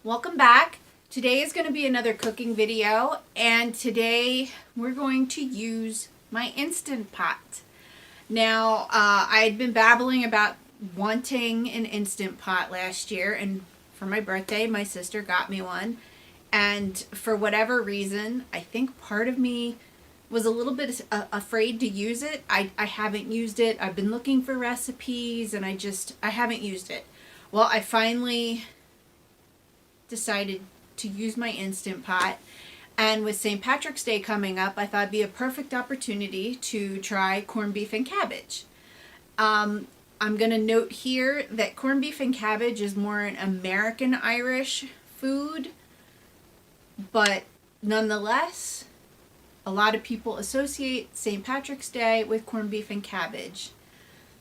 Welcome back. Today is going to be another cooking video, and today we're going to use my Instant Pot. Now, I had been babbling about wanting an Instant Pot last year, and for my birthday, my sister got me one. And for whatever reason, I think part of me was a little bit afraid to use it. I haven't used it. I've been looking for recipes, and I haven't used it. Well, I finally decided to use my Instant Pot, and with St. Patrick's Day coming up, I thought it'd be a perfect opportunity to try corned beef and cabbage. I'm going to note here that corned beef and cabbage is more an American Irish food, but nonetheless, a lot of people associate St. Patrick's Day with corned beef and cabbage.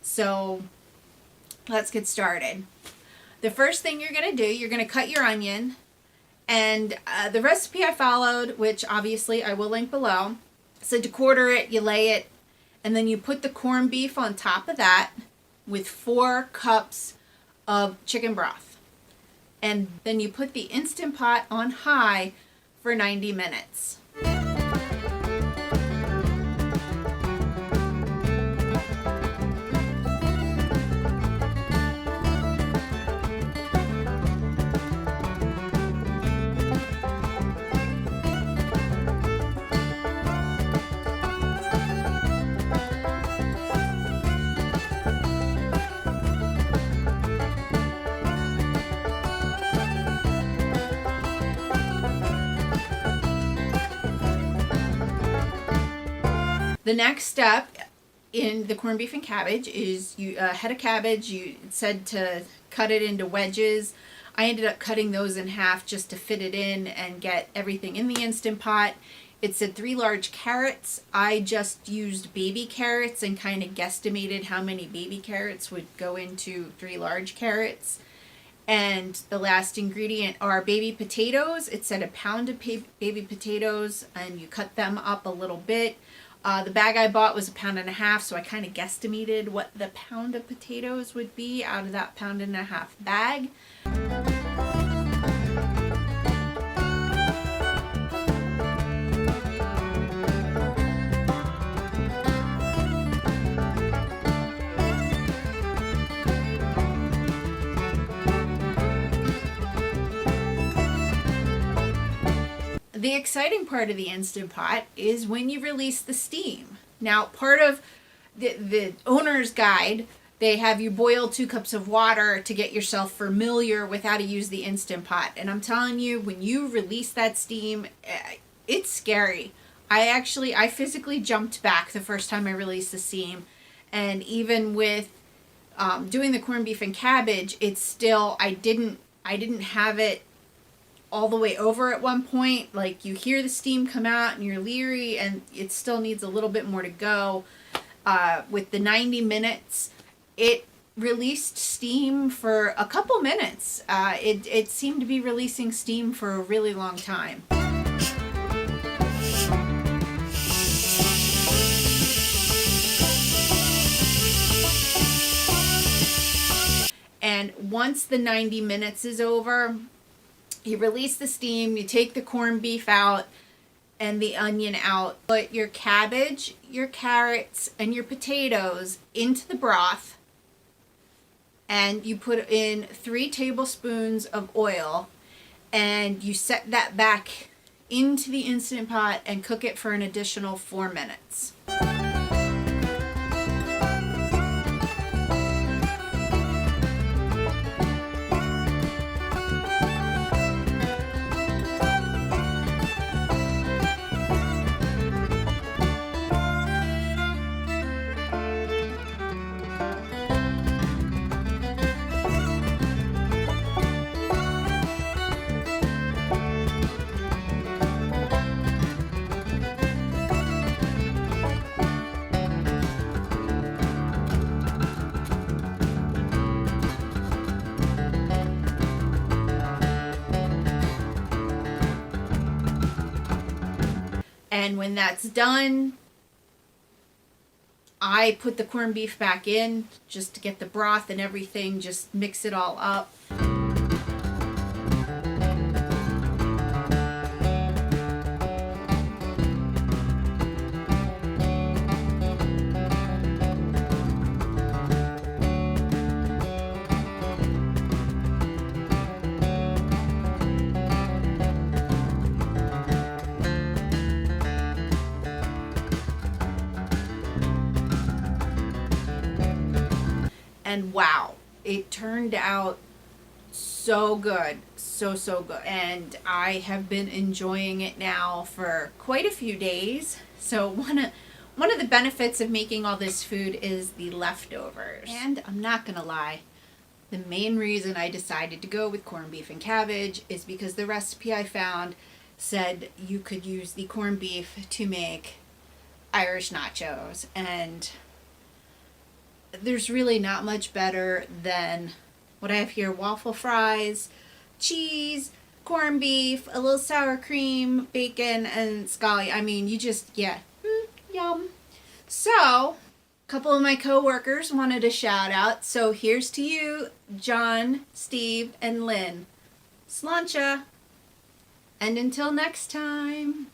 So let's get started. The first thing you're going to do, you're going to cut your onion. And the recipe I followed, which obviously I will link below, said to quarter it, you lay it, and then you put the corned beef on top of that with 4 cups of chicken broth. And then you put the Instant Pot on high for 90 minutes. The next step in the corned beef and cabbage is a head of cabbage. You said to cut it into wedges. I ended up cutting those in half just to fit it in and get everything in the Instant Pot. It said 3 large carrots. I just used baby carrots and kind of guesstimated how many baby carrots would go into 3 large carrots. And the last ingredient are baby potatoes. It said a pound of baby potatoes, and you cut them up a little bit. The bag I bought was 1.5 pounds, so I kind of guesstimated what the pound of potatoes would be out of that 1.5 pound bag. The exciting part of the Instant Pot is when you release the steam. Now, part of the owner's guide, they have you boil 2 cups of water to get yourself familiar with how to use the Instant Pot. And I'm telling you, when you release that steam, it's scary. I physically jumped back the first time I released the steam. And even with doing the corned beef and cabbage, it's still, I didn't have it all the way over at one point. Like, you hear the steam come out and you're leery, and it still needs a little bit more to go. With the 90 minutes, it released steam for a couple minutes. It seemed to be releasing steam for a really long time. And once the 90 minutes is over, you release the steam, you take the corned beef out and the onion out. Put your cabbage, your carrots, and your potatoes into the broth, and you put in 3 tablespoons of oil, and you set that back into the Instant Pot and cook it for an additional 4 minutes. And when that's done, I put the corned beef back in just to get the broth and everything, just mix it all up. and wow, it turned out so good, so good, and I have been enjoying it now for quite a few days. So one of the benefits of making all this food is the leftovers. And I'm not gonna lie, the main reason I decided to go with corned beef and cabbage is because the recipe I found said you could use the corned beef to make Irish nachos, and there's really not much better than what I have here: waffle fries, cheese, corned beef, a little sour cream, bacon, and scallion. I mean, you just, yeah, yum. So, a couple of my co-workers wanted a shout out, so here's to you, John, Steve, and Lynn. Sláinte! And until next time.